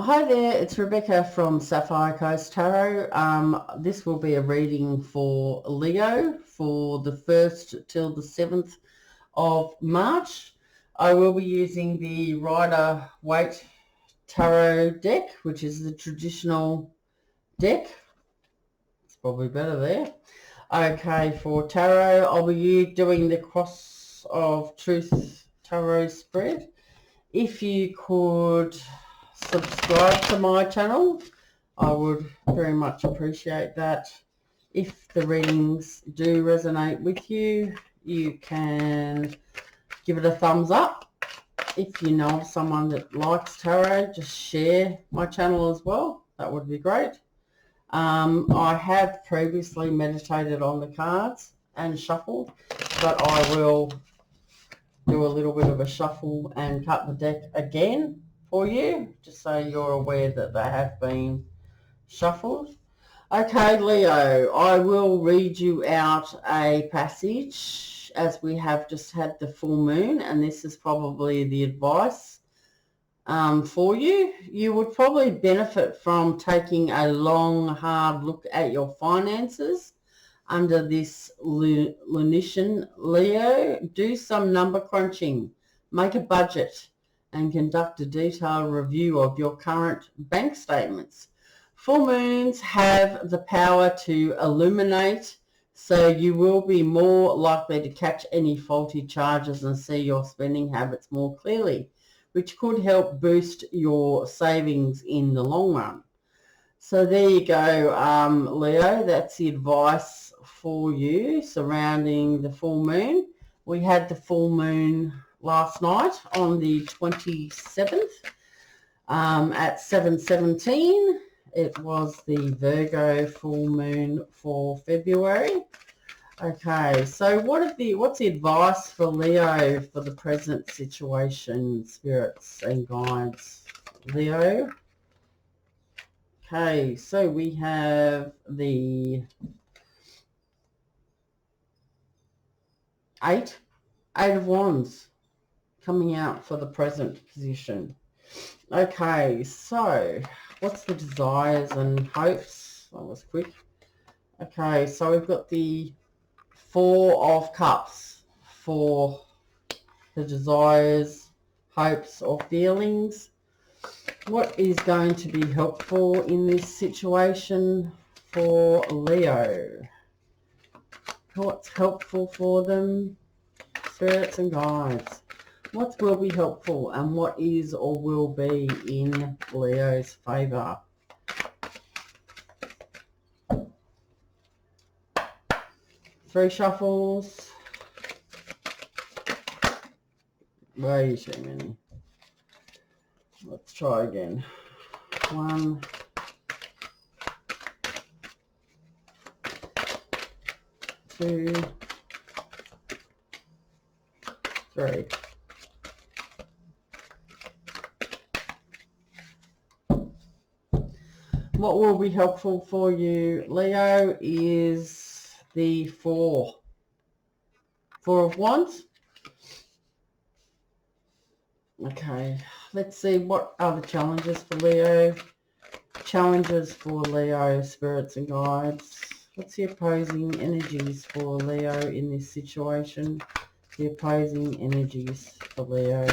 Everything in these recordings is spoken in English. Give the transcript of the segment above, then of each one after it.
Hi there, it's Rebekah from Sapphire Coast Tarot. This will be a reading for Leo for the 1st till the 7th of March. I will be using the Rider-Waite Tarot deck, which is the traditional deck. It's probably better there. Okay, for tarot, I'll be doing the Cross of Truth Tarot spread. If you could subscribe to my channel, I would very much appreciate that. If the readings do resonate with you, you can give it a thumbs up. If you know of someone that likes tarot, just share my channel as well. That would be great. I have previously meditated on the cards and shuffled, but I will do a little bit of a shuffle and cut the deck again for you, just so you're aware that they have been shuffled. Okay, Leo, I will read you out a passage as we have just had the full moon, and this is probably the advice for you. You would probably benefit from taking a long, hard look at your finances under this lunation, Leo. Do some number crunching, make a budget, and conduct a detailed review of your current bank statements. Full moons have the power to illuminate, so you will be more likely to catch any faulty charges and see your spending habits more clearly, which could help boost your savings in the long run. So there you go, Leo. That's the advice for you surrounding the full moon. We had the full moon last night on the 27th at 7:17. It was the Virgo full moon for February. Okay, so what's the advice for Leo for the present situation, spirits and guides? Leo. Okay, so we have the Eight of Wands coming out for the present position. Okay, so what's the desires and hopes? That was quick. Okay, so we've got the Four of Cups for the desires, hopes or feelings. What is going to be helpful in this situation for Leo? What's helpful for them, spirits and guides? What will be helpful and what is or will be in Leo's favour? Three shuffles. Way too many. Let's try again. 1, 2, 3. What will be helpful for you, Leo, is the Four of Wands. Okay, let's see what are the challenges for Leo. Challenges for Leo, spirits and guides. What's the opposing energies for Leo in this situation? The opposing energies for Leo.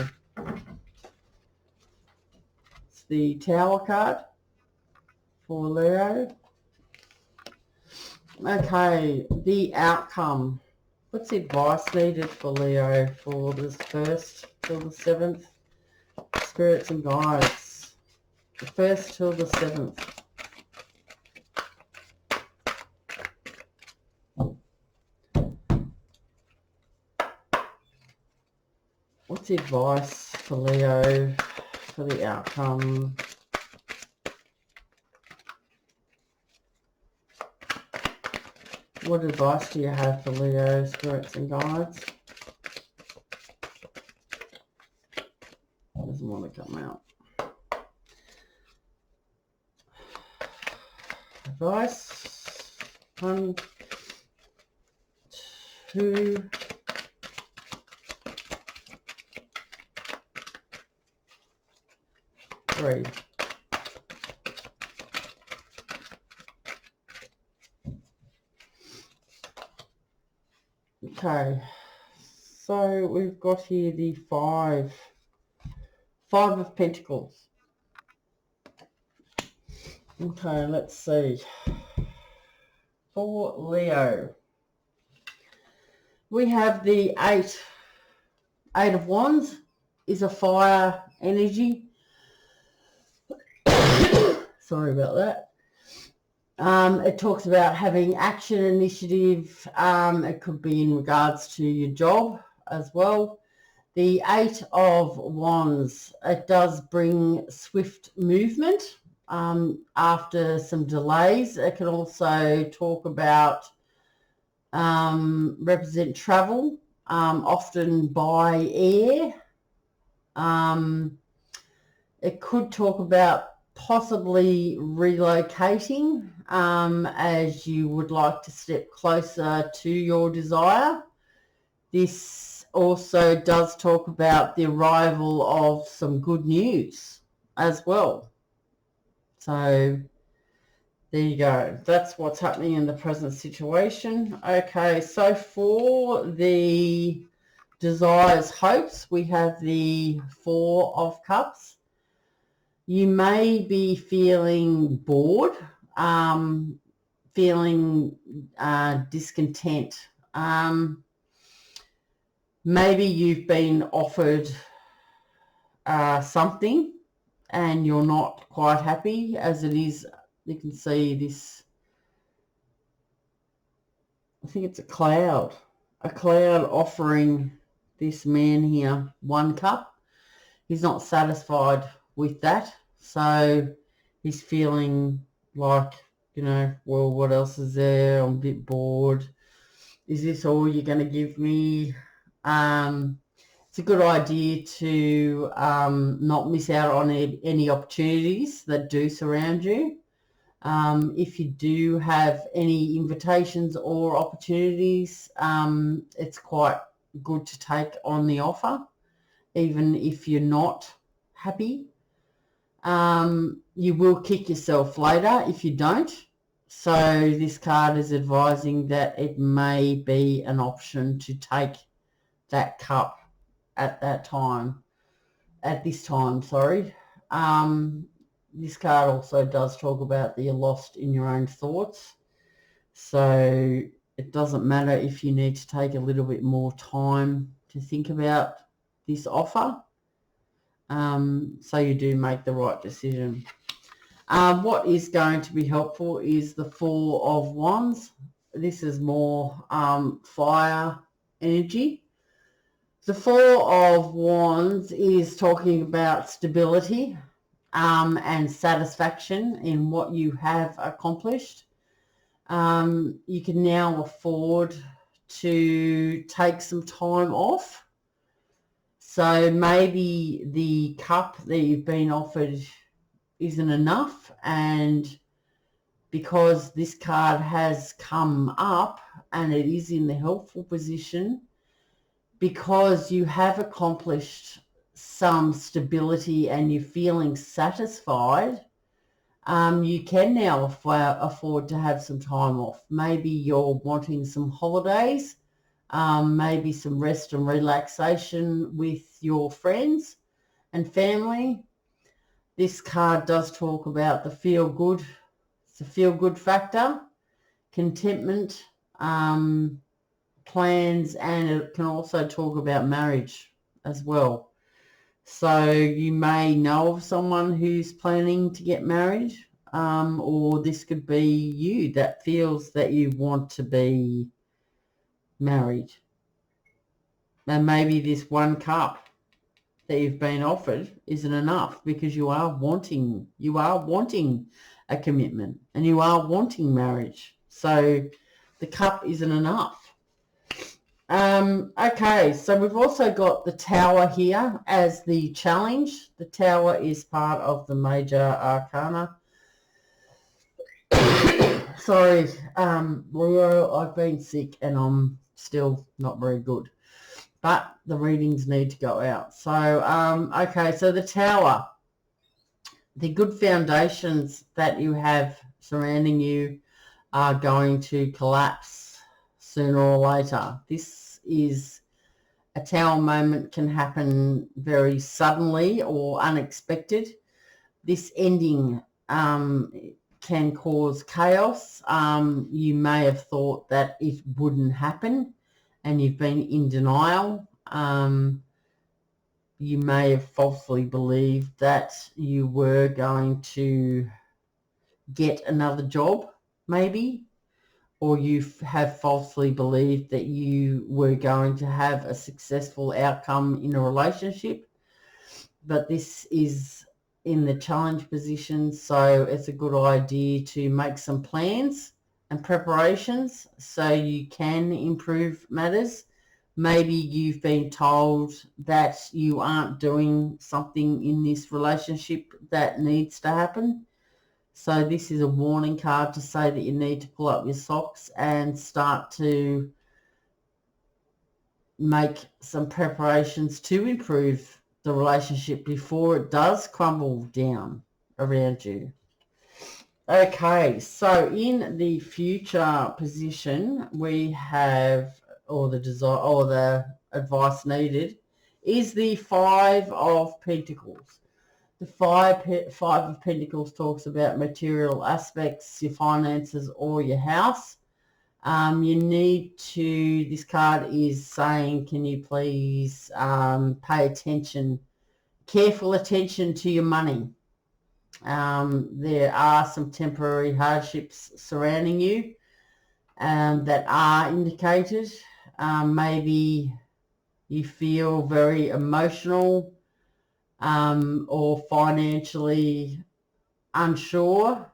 It's the Tower card for Leo. Okay, the outcome. What's the advice needed for Leo for this 1st till the 7th? Spirits and guides. The 1st till the 7th. What's the advice for Leo for the outcome? What advice do you have for Leo, spirits and guides? Doesn't want to come out. Advice. 1, 2, 3. Okay, so we've got here the five of Pentacles. Okay, let's see. For Leo, we have the eight of Wands is a fire energy. Sorry about that. It talks about having action, initiative. It could be in regards to your job as well. The Eight of Wands, it does bring swift movement after some delays. It can also talk about represent travel, often by air. It could talk about possibly relocating as you would like to step closer to your desire. This also does talk about the arrival of some good news as well. So there you go. That's what's happening in the present situation. Okay, so for the desires, hopes, we have the Four of Cups. You may be feeling bored, feeling discontent. Maybe you've been offered something and you're not quite happy as it is. You can see this, I think it's a cloud offering this man here 1 cup. He's not satisfied with that, so he's feeling like, you know, well, what else is there? I'm a bit bored. Is this all you're going to give me? It's a good idea to not miss out on any opportunities that do surround you. If you do have any invitations or opportunities, it's quite good to take on the offer, even if you're not happy. You will kick yourself later if you don't. So this card is advising that it may be an option to take that cup at this time, sorry. This card also does talk about that you're lost in your own thoughts. So it doesn't matter if you need to take a little bit more time to think about this offer. So you do make the right decision. What is going to be helpful is the Four of Wands. This is more fire energy. The Four of Wands is talking about stability and satisfaction in what you have accomplished. You can now afford to take some time off. So maybe the cup that you've been offered isn't enough, and because this card has come up and it is in the helpful position, because you have accomplished some stability and you're feeling satisfied, you can now afford to have some time off. Maybe you're wanting some holidays, maybe some rest and relaxation with your friends and family. This card does talk about the feel good. It's a feel good factor, contentment, plans, and it can also talk about marriage as well. So you may know of someone who's planning to get married, or this could be you that feels that you want to be married. And maybe this 1 cup that you've been offered isn't enough, because you are wanting a commitment and you are wanting marriage. So the cup isn't enough. Okay, so we've also got the Tower here as the challenge. The Tower is part of the major arcana. Sorry, Leo, I've been sick and I'm still not very good, but the readings need to go out. So, okay, so the Tower, the good foundations that you have surrounding you are going to collapse sooner or later. This is a tower moment, can happen very suddenly or unexpected. This ending can cause chaos. You may have thought that it wouldn't happen and you've been in denial. You may have falsely believed that you were going to get another job, maybe, or you have falsely believed that you were going to have a successful outcome in a relationship. But this is in the challenge position, so it's a good idea to make some plans and preparations so you can improve matters. Maybe you've been told that you aren't doing something in this relationship that needs to happen. So this is a warning card to say that you need to pull up your socks and start to make some preparations to improve the relationship before it does crumble down around you. Okay, so in the future position, we have, or the desire, or the advice needed, is the Five of Pentacles. The five of Pentacles talks about material aspects, your finances or your house. You need to, this card is saying, can you please pay attention, careful attention to your money. There are some temporary hardships surrounding you that are indicated. Maybe you feel very emotional or financially unsure.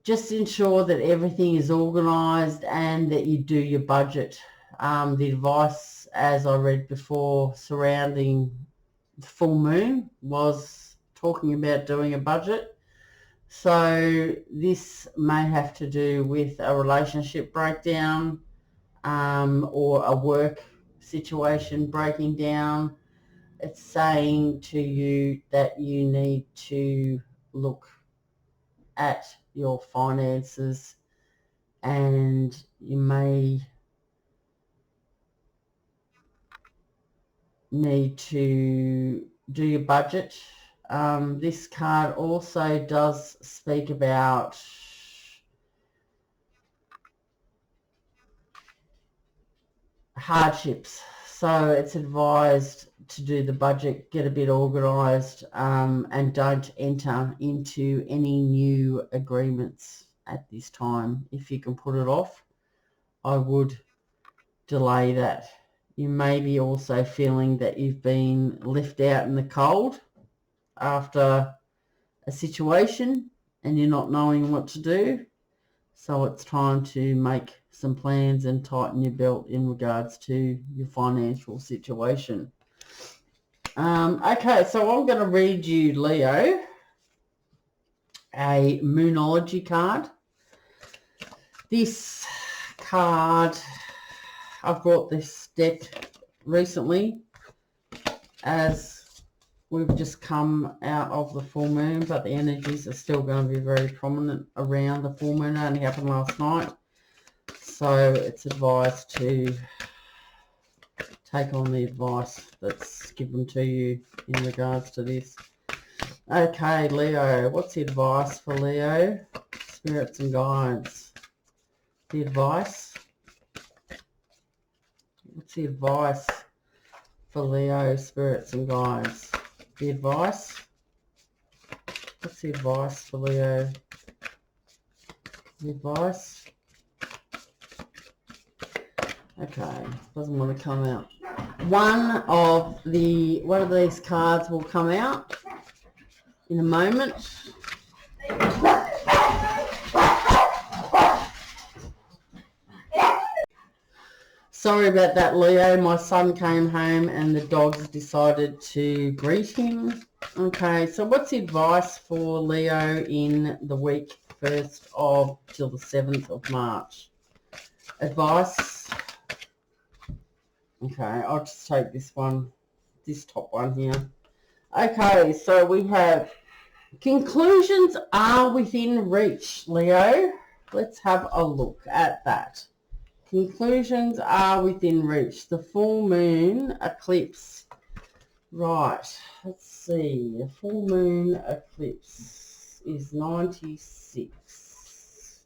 Just ensure that everything is organised and that you do your budget. The advice, as I read before, surrounding the full moon was talking about doing a budget. So this may have to do with a relationship breakdown or a work situation breaking down. It's saying to you that you need to look at your finances and you may need to do your budget. This card also does speak about hardships. So it's advised to do the budget, get a bit organised, and don't enter into any new agreements at this time. If you can put it off, I would delay that. You may be also feeling that you've been left out in the cold after a situation and you're not knowing what to do. So it's time to make some plans and tighten your belt in regards to your financial situation. Okay, so I'm going to read you, Leo, a Moonology card. This card, I've brought this deck recently as we've just come out of the full moon, but the energies are still going to be very prominent around the full moon. It only happened last night. So it's advised to take on the advice that's given to you in regards to this. Okay, Leo, what's the advice for Leo? Spirits and guides. The advice. What's the advice for Leo, spirits and guides? The advice. What's the advice for Leo? The advice. Okay, doesn't want to come out. One of these cards will come out in a moment. Sorry about that, Leo. My son came home and the dogs decided to greet him. Okay, so what's the advice for Leo in the week 1st of till the 7th of March? Advice. Okay, I'll just take this one, this top one here. Okay, so we have conclusions are within reach, Leo. Let's have a look at that. Conclusions are within reach. The full moon eclipse. Right, let's see. The full moon eclipse is 96.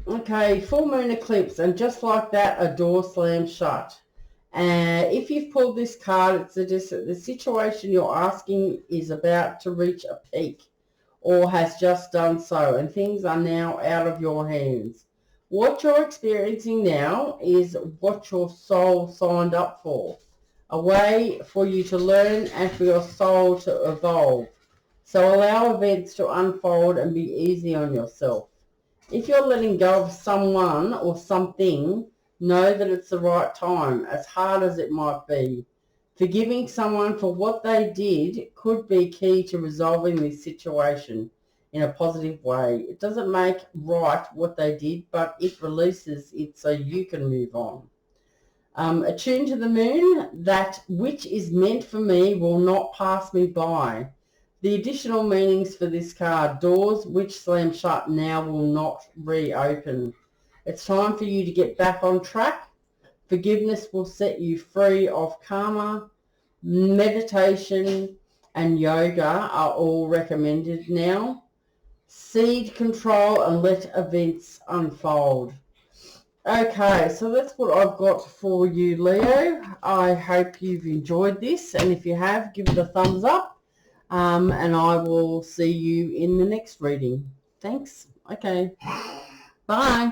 Okay, full moon eclipse, and just like that, a door slams shut. And if you've pulled this card, it suggests that the situation you're asking is about to reach a peak or has just done so, and things are now out of your hands. What you're experiencing now is what your soul signed up for, a way for you to learn and for your soul to evolve. So allow events to unfold and be easy on yourself. If you're letting go of someone or something, know that it's the right time, as hard as it might be. Forgiving someone for what they did could be key to resolving this situation in a positive way. It doesn't make right what they did, but it releases it so you can move on. Attune to the moon, that which is meant for me will not pass me by. The additional meanings for this card: doors which slam shut now will not reopen. It's time for you to get back on track. Forgiveness will set you free of karma. Meditation and yoga are all recommended now. Seed control and let events unfold. Okay, so that's what I've got for you, Leo. I hope you've enjoyed this, and if you have, give it a thumbs up, and I will see you in the next reading. Thanks. Okay, bye.